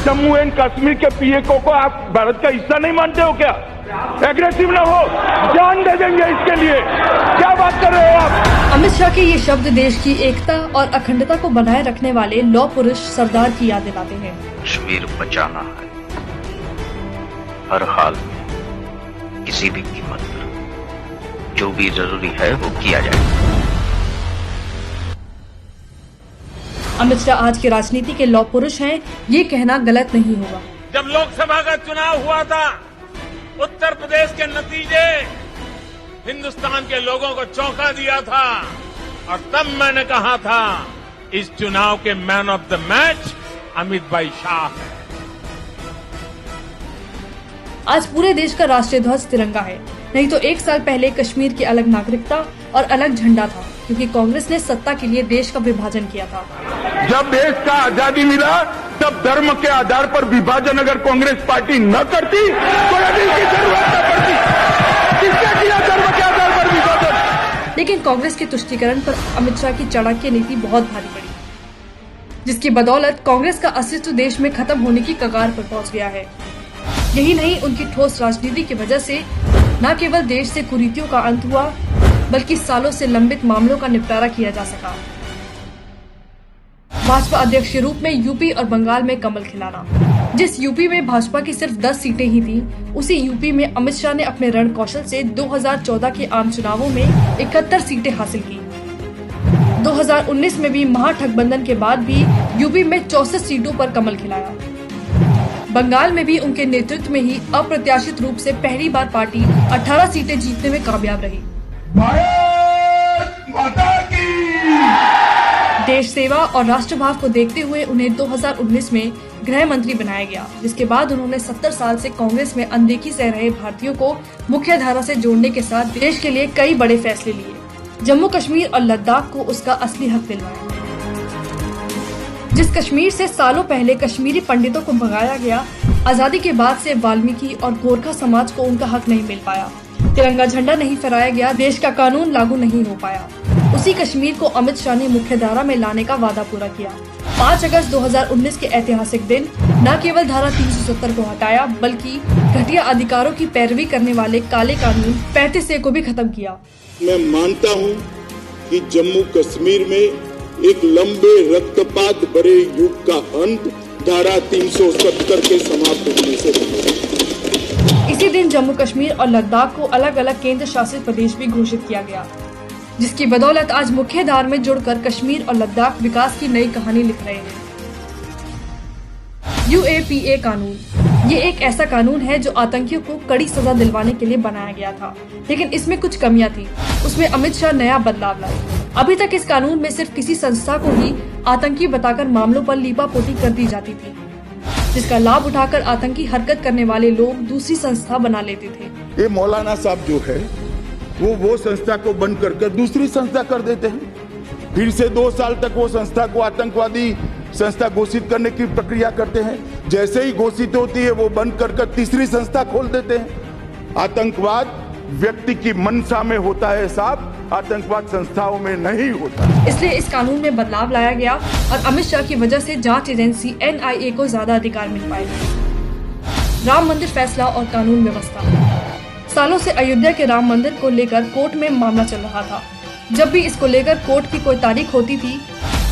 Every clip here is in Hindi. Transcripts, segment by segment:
जम्मू एंड कश्मीर के पीएको को आप भारत का हिस्सा नहीं मानते हो क्या? एग्रेसिव ना हो, जान दे देंगे इसके लिए। क्या बात कर रहे हो आप? अमित शाह के ये शब्द देश की एकता और अखंडता को बनाए रखने वाले लौह पुरुष सरदार की याद दिलाते हैं। कश्मीर बचाना है, हर हाल में, किसी भी कीमत पर, जो भी जरूरी है वो किया जाएगा। अमित शाह आज की राजनीति के लौह पुरुष हैं, ये कहना गलत नहीं होगा। जब लोकसभा का चुनाव हुआ था, उत्तर प्रदेश के नतीजे हिंदुस्तान के लोगों को चौंका दिया था और तब मैंने कहा था इस चुनाव के man of the match Amit भाई शाह है। आज पूरे देश का राष्ट्रीय ध्वज तिरंगा है, नहीं तो एक साल पहले कश्मीर की अलग नागरिकता और अलग झंडा था, क्योंकि कांग्रेस ने सत्ता के लिए देश का विभाजन किया था। जब देश का आजादी मिला तब धर्म के आधार पर विभाजन अगर कांग्रेस पार्टी न करती तो अभी की जरूरत न पड़ती। किसने किया धर्म के आधार पर विभाजन? लेकिन कांग्रेस के तुष्टीकरण पर अमित शाह की चाणक्य नीति बहुत भारी पड़ी, जिसकी बदौलत कांग्रेस का अस्तित्व देश में खत्म होने की कगार पर पहुंच गया है। यही नहीं, उनकी ठोस राजनीति की वजह से न केवल देश से कुरीतियों का अंत हुआ, बल्कि सालों से लंबित मामलों का निपटारा किया जा सका। भाजपा अध्यक्ष के रूप में यूपी और बंगाल में कमल खिलाना। जिस यूपी में भाजपा की सिर्फ 10 सीटें ही थी, उसी यूपी में अमित शाह ने अपने रण कौशल से 2014 के आम चुनावों में 71 सीटें हासिल की। 2019 में भी महागठबंधन के बाद भी यूपी में 64 सीटों पर कमल खिलाया। बंगाल में भी उनके नेतृत्व में ही अप्रत्याशित रूप से पहली बार पार्टी 18 सीटें जीतने में कामयाब रही। भारत माता की। देश सेवा और राष्ट्रभाव को देखते हुए उन्हें 2019 में गृह मंत्री बनाया गया, जिसके बाद उन्होंने 70 साल से कांग्रेस में अनदेखी सह रहे भारतीयों को मुख्य धारा से जोड़ने के साथ देश के लिए कई बड़े फैसले लिए। जम्मू कश्मीर और लद्दाख को उसका असली हक दिलवाया। जिस कश्मीर से सालों पहले कश्मीरी पंडितों को भगाया गया, आजादी के बाद से वाल्मीकि और गोरखा समाज को उनका हक नहीं मिल पाया। तिरंगा झंडा नहीं फहराया गया, देश का कानून लागू नहीं हो पाया। उसी कश्मीर को अमित शाह ने मुख्य धारा में लाने का वादा पूरा किया। 5 अगस्त 2019 के ऐतिहासिक दिन न केवल धारा 370 को हटाया, बल्कि घटिया अधिकारों की पैरवी करने वाले काले कानून 35A को भी खत्म किया। मैं मानता हूं कि जम्मू कश्मीर में एक लंबे रक्तपात भरे युग का अंत धारा 370 के समाप्त होने से बनेगा। इसी दिन जम्मू कश्मीर और लद्दाख को अलग अलग केंद्र शासित प्रदेश भी घोषित किया गया, जिसकी बदौलत आज मुख्य धारा में जुड़कर कश्मीर और लद्दाख विकास की नई कहानी लिख रहे हैं। UAPA कानून, ये एक ऐसा कानून है जो आतंकियों को कड़ी सजा दिलवाने के लिए बनाया गया था, लेकिन इसमें कुछ कमियां थी। उसमें अमित शाह नया बदलाव लाए। अभी तक इस कानून में सिर्फ किसी संस्था को ही आतंकी बताकर मामलों पर लीपापोती कर दी जाती थी, जिसका लाभ उठाकर आतंकी हरकत करने वाले लोग दूसरी संस्था बना लेते थे। ये मौलाना साहब जो है वो संस्था को बंद कर दूसरी संस्था कर देते हैं। फिर से 2 साल तक वो संस्था को आतंकवादी संस्था घोषित करने की प्रक्रिया करते हैं। जैसे ही घोषित होती है वो बंद कर तीसरी संस्था खोल देते हैं। आतंकवाद व्यक्ति की मंशा में होता है साहब, आतंकवाद संस्थाओं में नहीं होता। इसलिए इस कानून में बदलाव लाया गया और अमित शाह की वजह से जांच एजेंसी NIA को ज्यादा अधिकार मिल पाए। राम मंदिर फैसला और कानून व्यवस्था। सालों से अयोध्या के राम मंदिर को लेकर कोर्ट में मामला चल रहा था। जब भी इसको लेकर कोर्ट की कोई तारीख होती थी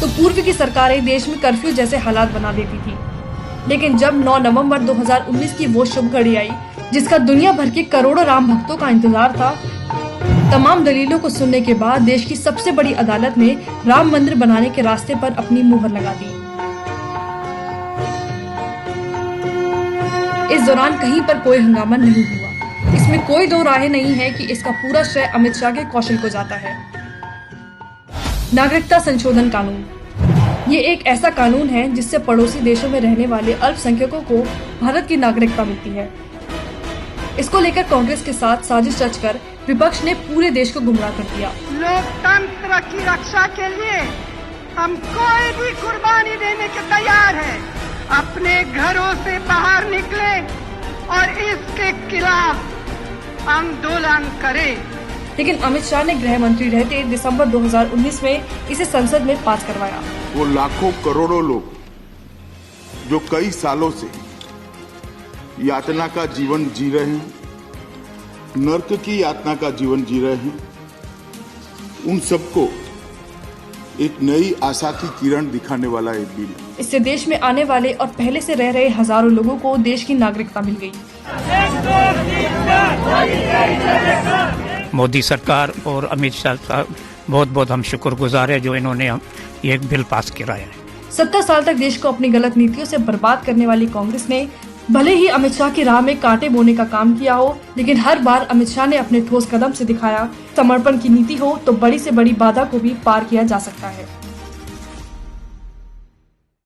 तो पूर्व की सरकारें देश में कर्फ्यू जैसे हालात बना देती थी। लेकिन जब 9 नवंबर 2019 की वो शुभ घड़ी आई, जिसका दुनिया भर के करोड़ों राम भक्तों का इंतजार था, तमाम दलीलों को सुनने के बाद देश की सबसे बड़ी अदालत ने राम मंदिर बनाने के रास्ते पर अपनी मुहर लगा दी। इस दौरान कहीं पर कोई हंगामा नहीं हुआ। इसमें कोई दो राय नहीं है कि इसका पूरा श्रेय अमित शाह के कौशल को जाता है। नागरिकता संशोधन कानून, ये एक ऐसा कानून है जिससे पड़ोसी देशों में रहने वाले अल्पसंख्यकों को भारत की नागरिकता मिलती है। इसको लेकर कांग्रेस के साथ साजिश रचकर विपक्ष ने पूरे देश को गुमराह कर दिया। लोकतंत्र की रक्षा के लिए हम कोई भी कुर्बानी देने के तैयार हैं। अपने घरों से बाहर निकले और इसके खिलाफ आंदोलन करें। लेकिन अमित शाह ने गृह मंत्री रहते दिसंबर 2019 में इसे संसद में पास करवाया। वो लाखों करोड़ों लोग जो कई सालों से यातना का जीवन जी रहे हैं, नर्क की यातना का जीवन जी रहे हैं, उन सबको एक नई आशा की किरण दिखाने वाला एक बिल। इससे देश में आने वाले और पहले से रह रहे हजारों लोगों को देश की नागरिकता मिल गई। मोदी सरकार और अमित शाह साहब बहुत बहुत हम शुक्रगुजार है जो इन्होंने ये एक बिल पास कराया है। 70 साल तक देश को अपनी गलत नीतियों से बर्बाद करने वाली कांग्रेस ने भले ही अमित शाह की राह में कांटे बोने का काम किया हो, लेकिन हर बार अमित शाह ने अपने ठोस कदम से दिखाया समर्पण की नीति हो तो बड़ी से बड़ी बाधा को भी पार किया जा सकता है।